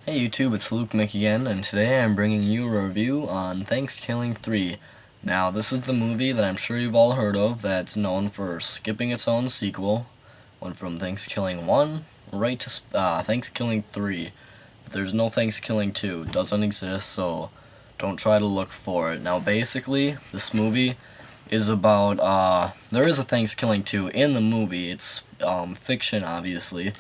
Hey YouTube, it's Luke Mick again, and today I'm bringing you a review on Thankskilling 3. Now, this is the movie that I'm sure you've all heard of that's known for skipping its own sequel. Went from Thankskilling 1 right to Thankskilling 3. There's no Thankskilling 2, it doesn't exist, so don't try to look for it. Now, basically, this movie is about, there is a Thankskilling 2 in the movie. It's fiction, obviously,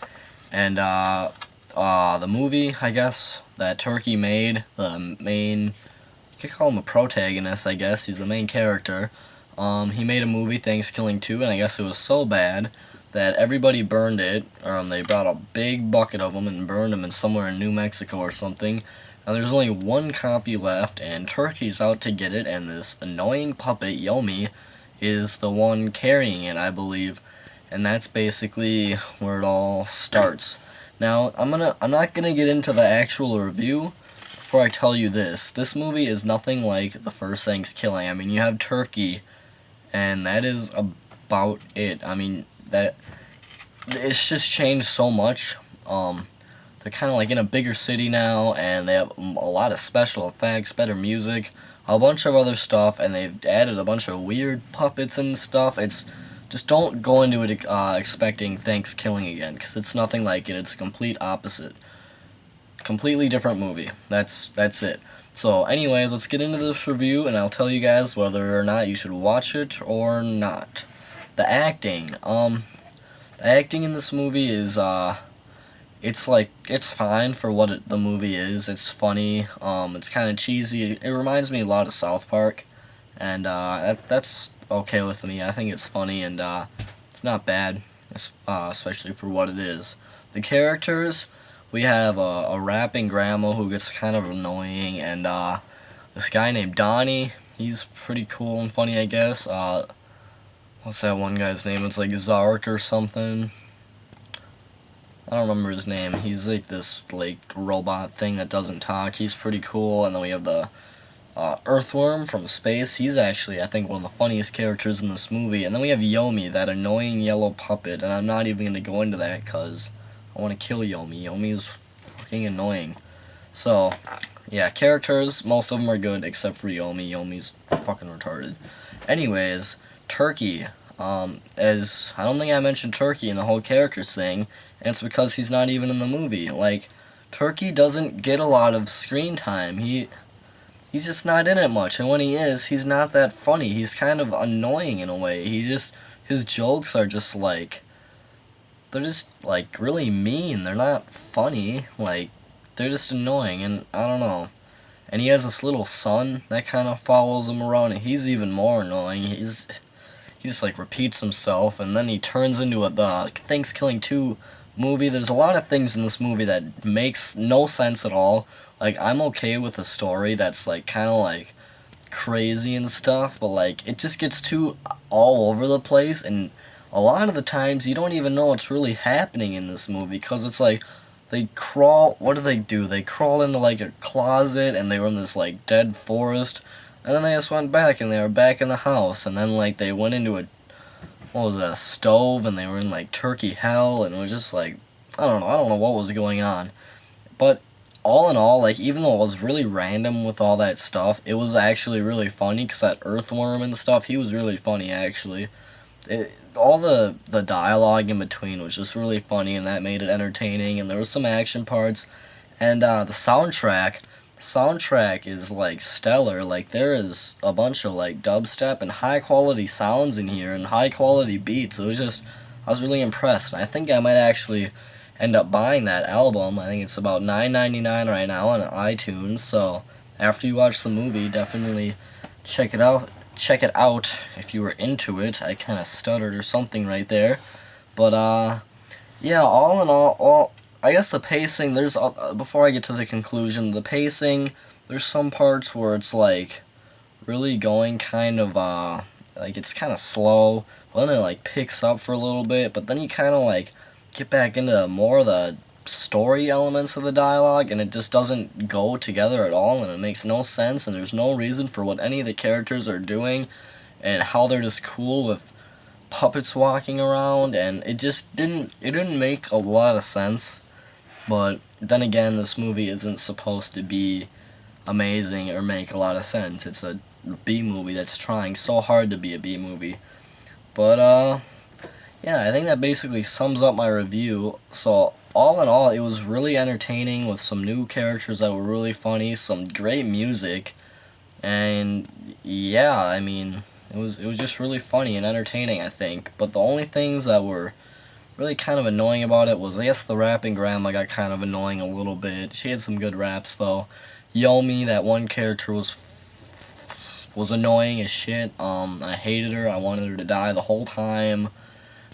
and the movie, I guess, that Turkey made, the main, you could call him a protagonist, I guess, he's the main character. He made a movie, Thankskilling 2, and I guess it was so bad that everybody burned it. They brought a big bucket of them and burned them in somewhere in New Mexico or something. Now there's only one copy left, and Turkey's out to get it, and this annoying puppet, Yomi, is the one carrying it, I believe. And that's basically where it all starts. Now, I'm not gonna get into the actual review before I tell you this. This movie is nothing like the first Thankskilling. I mean, you have Turkey, and that is about it. I mean, that it's just changed so much. They're kind of like in a bigger city now, and they have a lot of special effects, better music, a bunch of other stuff, and they've added a bunch of weird puppets and stuff. Just don't go into it expecting Thankskilling again, because it's nothing like it. It's a complete opposite. Completely different movie. That's it. So anyways, let's get into this review, and I'll tell you guys whether or not you should watch it or not. The acting. The acting in this movie is, it's fine for what the movie is. It's funny. It's kind of cheesy. It reminds me a lot of South Park, and that's okay with me. I think it's funny, and it's not bad, especially for what it is. The characters, we have a rapping grandma who gets kind of annoying, and this guy named Donnie, he's pretty cool and funny, I guess. What's that one guy's name? It's like Zark or something. I don't remember his name. He's like this robot thing that doesn't talk. He's pretty cool, and then we have the Earthworm from space. He's actually, I think, one of the funniest characters in this movie. And then we have Yomi, that annoying yellow puppet. And I'm not even going to go into that because I want to kill Yomi. Yomi is fucking annoying. So, yeah, characters, most of them are good except for Yomi. Yomi's fucking retarded. Anyways, Turkey. As I don't think I mentioned Turkey in the whole characters thing, and it's because he's not even in the movie. Like, Turkey doesn't get a lot of screen time. He's just not in it much, and when he is, he's not that funny. He's kind of annoying in a way. His jokes are just they're just really mean. They're not funny. They're just annoying, and I don't know. And he has this little son that kind of follows him around, and he's even more annoying. He just repeats himself, and then he turns into the Thankskilling 2 movie. There's a lot of things in this movie that makes no sense at all. I'm okay with a story that's kind of crazy and stuff, but it just gets too all over the place, and a lot of the times you don't even know what's really happening in this movie, because it's they crawl, what do? They crawl into a closet, and they were in this dead forest, and then they just went back, and they were back in the house, and then they went into a stove, and they were in turkey hell, and it was just I don't know what was going on. But all in all, even though it was really random with all that stuff, it was actually really funny, because that earthworm and stuff, he was really funny, actually. All the dialogue in between was just really funny, and that made it entertaining, and there was some action parts, and the soundtrack is stellar. There is a bunch of dubstep and high quality sounds in here and high quality beats. It was just, I was really impressed, and I think I might actually end up buying that album. I think it's about $9.99 right now on iTunes, so after you watch the movie, definitely check it out if you were into it. I kind of stuttered or something right there, but yeah, all in all, I guess the pacing, before I get to the conclusion, the pacing, there's some parts where it's really going kind of it's kind of slow, but then it picks up for a little bit, but then you kind of get back into more of the story elements of the dialogue, and it just doesn't go together at all, and it makes no sense, and there's no reason for what any of the characters are doing, and how they're just cool with puppets walking around, and it didn't make a lot of sense. But then again, this movie isn't supposed to be amazing or make a lot of sense. It's a B movie that's trying so hard to be a B movie. But yeah, I think that basically sums up my review. So all in all, it was really entertaining with some new characters that were really funny, some great music, and yeah, I mean, it was just really funny and entertaining, I think. But the only things that were really kind of annoying about it was, I guess, the rapping grandma got kind of annoying a little bit. She had some good raps though. Yomi, that one character, was annoying as shit. I hated her. I wanted her to die the whole time.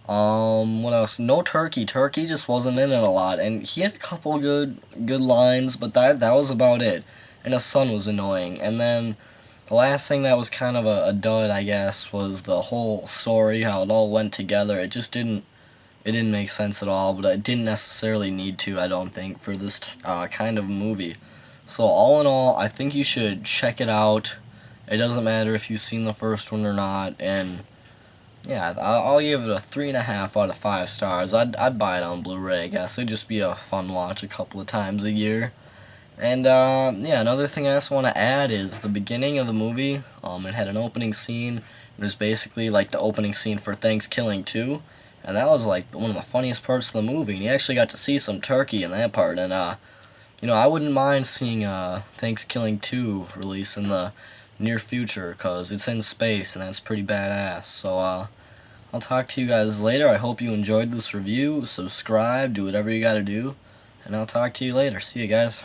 What else? No Turkey. Turkey just wasn't in it a lot, and he had a couple good lines, but that was about it. And his son was annoying. And then the last thing that was kind of a dud, I guess, was the whole story, how it all went together. It didn't make sense at all, but it didn't necessarily need to, I don't think, for this kind of movie. So all in all, I think you should check it out. It doesn't matter if you've seen the first one or not, and yeah, I'll give it a 3.5 out of 5 stars. I'd buy it on Blu-ray, I guess. It'd just be a fun watch a couple of times a year. And yeah, another thing I just want to add is the beginning of the movie. It had an opening scene. It was basically like the opening scene for Thankskilling 2. And that was like one of the funniest parts of the movie. And you actually got to see some turkey in that part. And I wouldn't mind seeing Thankskilling 2 release in the near future, because it's in space and that's pretty badass. So I'll talk to you guys later. I hope you enjoyed this review. Subscribe, do whatever you gotta do, and I'll talk to you later. See you guys.